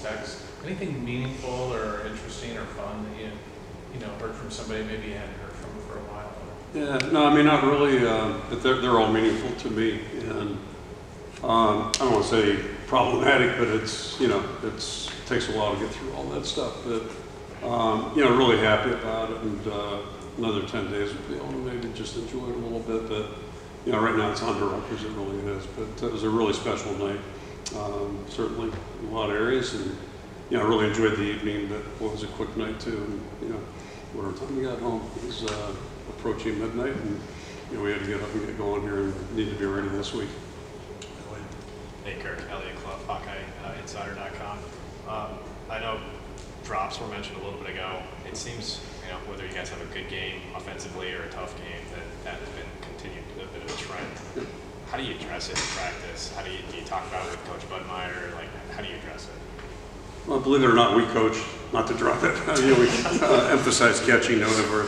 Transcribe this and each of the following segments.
text. Anything meaningful or interesting or fun that you heard from somebody maybe you hadn't heard from for a while? Yeah, no, I mean, not really, but they're all meaningful to me. And I don't want to say problematic, but it takes a while to get through all that stuff. But, really happy about it. And another 10 days would be able to maybe just enjoy it a little bit. But, right now it's under Rutgers, it really is. But it was a really special night, certainly in a lot of areas. And, I really enjoyed the evening, but it was a quick night too. And, whatever time we got home, it was approaching midnight, and we had to get up and get going here and need to be ready this week. Hey Kirk, Elliot Clough, HawkeyeInsider.com. I know drops were mentioned a little bit ago. It seems, whether you guys have a good game offensively or a tough game, that has been continued a bit of a trend. How do you address it in practice? Do you talk about it with Coach Budmeyer? Like, how do you address it? Well, believe it or not, we coach not to drop it. We emphasize catching over.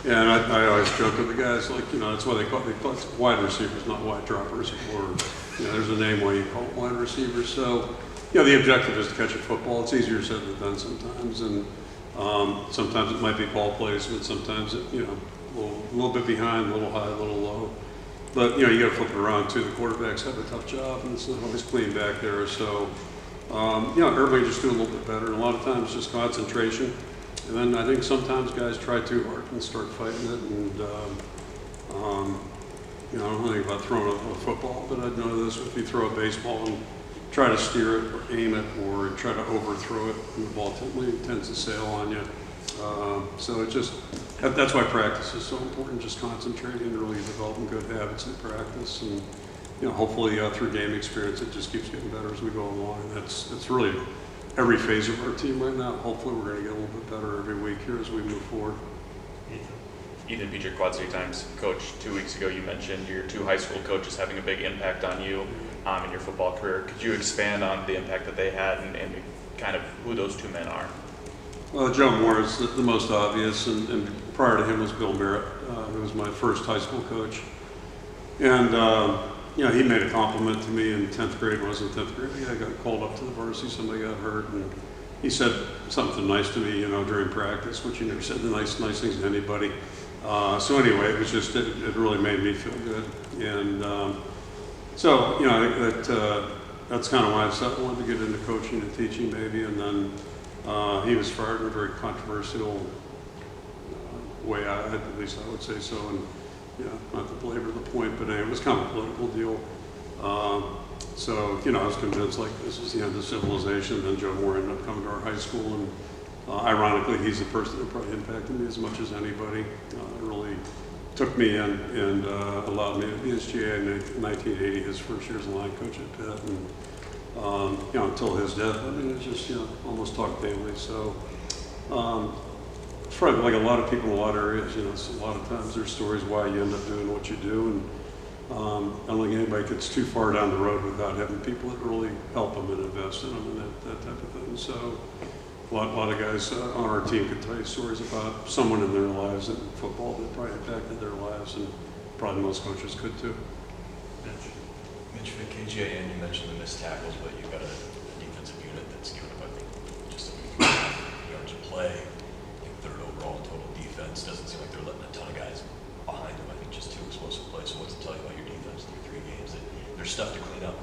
And I always joke with the guys, that's why they call it wide receivers, not wide droppers. Or, there's a name why you call it wide receivers. So, the objective is to catch a football. It's easier said than done sometimes. And sometimes it might be ball placement. Sometimes it, a little bit behind, a little high, a little low. But, you got to flip it around too. The quarterbacks have a tough job, and it's not always clean back there. So, everybody just do a little bit better. And a lot of times just concentration. And then I think sometimes guys try too hard and start fighting it. And, I don't know anything about throwing a football, but I know this: if you throw a baseball and try to steer it or aim it or try to overthrow it, and the ball tends to sail on you. So that's why practice is so important, just concentrating and really developing good habits in practice. And, hopefully through game experience, it just keeps getting better as we go along. And that's really every phase of our team right now. Hopefully we're going to get a little bit better every week here as we move forward. Ethan beat your quad city times coach 2 weeks ago. You mentioned your two high school coaches having a big impact on you in your football career. Could you expand on the impact that they had and kind of who those two men are? Well, Joe Moore is the most obvious, and prior to him was Bill Merritt, who was my first high school coach. And, he made a compliment to me in 10th grade. When I was in 10th grade, I got called up to the varsity, somebody got hurt, and he said something nice to me, during practice, which he never said the nice things to anybody. So anyway, it was just, it really made me feel good. And so, I think that's kind of why I wanted to get into coaching and teaching maybe. And then he was fired in a very controversial way, at least I would say so. And not to belabor the point, but anyway, it was kind of a political deal. So, I was convinced this was the end of civilization. And then Joe Moore ended up coming to our high school, and ironically, he's the person that probably impacted me as much as anybody. It really took me in and allowed me to be his GA in 1980, his first year as a line coach at Pitt. And, until his death, it's just, almost talked daily. So, probably like a lot of people in a lot of areas, a lot of times there's stories why you end up doing what you do. And I don't think anybody gets too far down the road without having people that really help them and invest in them and that type of thing. So, a lot of guys on our team could tell you stories about someone in their lives in football that probably impacted their lives, and probably most coaches could too. Mitch, for KGAN, you mentioned the missed tackles, but you've got a defensive unit that's given up, I think, just a few yards of play. I think third overall in total defense. Doesn't seem like they're letting a ton of guys behind them. I think just 2 explosive plays. So what's it tell you about your defense through 3 games? That there's stuff to clean up.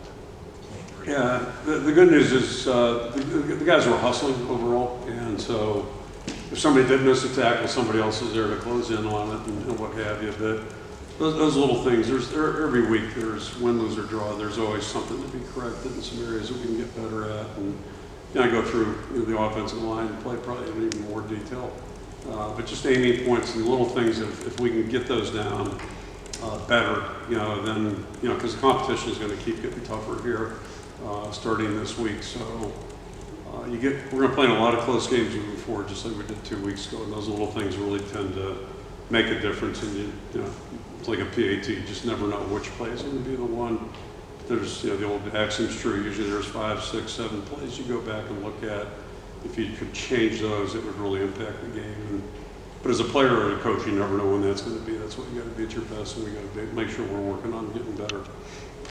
Yeah, the good news is the guys were hustling overall, and so if somebody did miss a tackle, somebody else is there to close in on it and what have you. But those little things, every week there's win, lose, or draw. There's always something to be corrected in some areas that we can get better at. And I go through the offensive line and play probably in even more detail. But just aiming points and little things, if we can get those down better, then, because the competition is going to keep getting tougher here. Starting this week, so we're going to play in a lot of close games moving forward, just like we did 2 weeks ago. And those little things really tend to make a difference. And it's like a PAT; you just never know which play is going to be the one. There's the old axiom's true. Usually, there's 5, 6, 7 plays you go back and look at. If you could change those, it would really impact the game. But as a player or a coach, you never know when that's going to be. That's why you got to be at your best, and we got to make sure we're working on getting better.